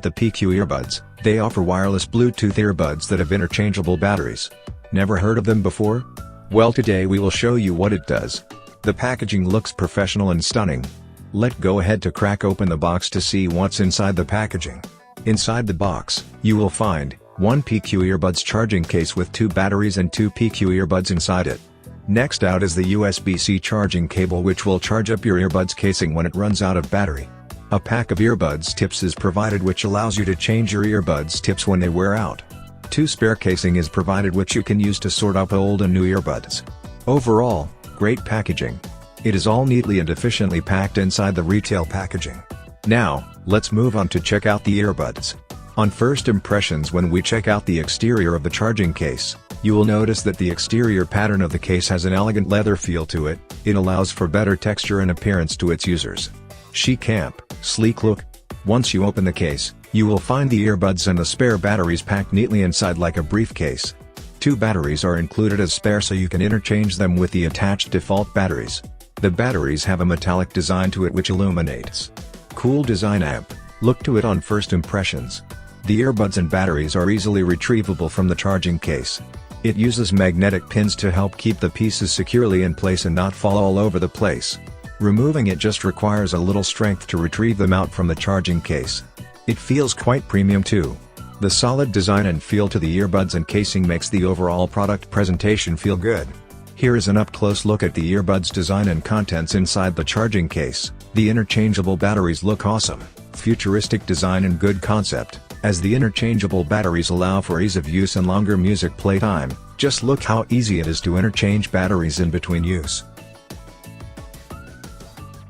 The PQ earbuds, they offer wireless Bluetooth earbuds that have interchangeable batteries. Never heard of them before? Well, today we will show you what it does. The packaging looks professional and stunning. Let's go ahead to crack open the box to see what's inside the packaging. Inside the box, you will find one PQ earbuds charging case with 2 batteries and 2 PQ earbuds inside it. Next out is the USB-C charging cable, which will charge up your earbuds casing when it runs out of battery. A pack of earbuds tips is provided, which allows you to change your earbuds tips when they wear out. 2 spare casing is provided, which you can use to sort up old and new earbuds. Overall, great packaging. It is all neatly and efficiently packed inside the retail packaging. Now, let's move on to check out the earbuds. On first impressions, when we check out the exterior of the charging case, you will notice that the exterior pattern of the case has an elegant leather feel to it. It allows for better texture and appearance to its users. Chic camp, sleek look. Once you open the case, you will find the earbuds and the spare batteries packed neatly inside like a briefcase. 2 batteries are included as spare, so you can interchange them with the attached default batteries. The batteries have a metallic design to it which illuminates. Cool design amp, look to it on first impressions. The earbuds and batteries are easily retrievable from the charging case. It uses magnetic pins to help keep the pieces securely in place and not fall all over the place. Removing it just requires a little strength to retrieve them out from the charging case. It feels quite premium too. The solid design and feel to the earbuds and casing makes the overall product presentation feel good. Here is an up-close look at the earbuds design and contents inside the charging case. The interchangeable batteries look awesome, futuristic design and good concept, as the interchangeable batteries allow for ease of use and longer music playtime. Just look how easy it is to interchange batteries in between use.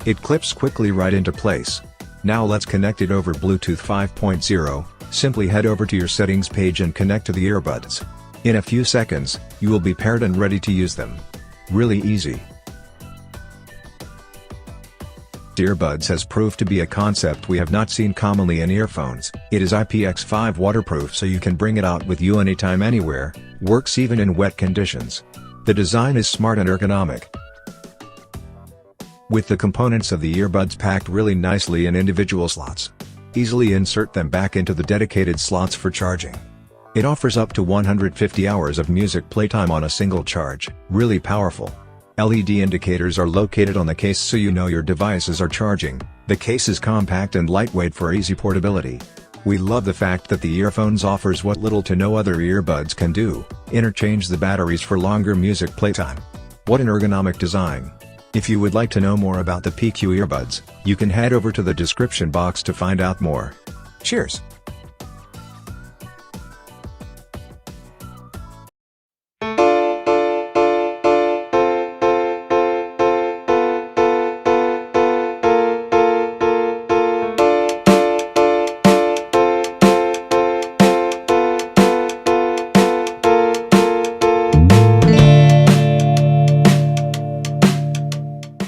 It clips quickly right into place. Now let's connect it over Bluetooth 5.0, simply head over to your settings page and connect to the earbuds. In a few seconds, you will be paired and ready to use them. Really easy. Earbuds has proved to be a concept we have not seen commonly in earphones. It is IPX5 waterproof, so you can bring it out with you anytime anywhere, works even in wet conditions. The design is smart and ergonomic, with the components of the earbuds packed really nicely in individual slots. Easily insert them back into the dedicated slots for charging. It offers up to 150 hours of music playtime on a single charge. Really powerful. LED indicators are located on the case so you know your devices are charging. The case is compact and lightweight for easy portability. We love the fact that the earphones offers what little to no other earbuds can do: interchange the batteries for longer music playtime. What an ergonomic design. If you would like to know more about the PQ earbuds, you can head over to the description box to find out more. Cheers!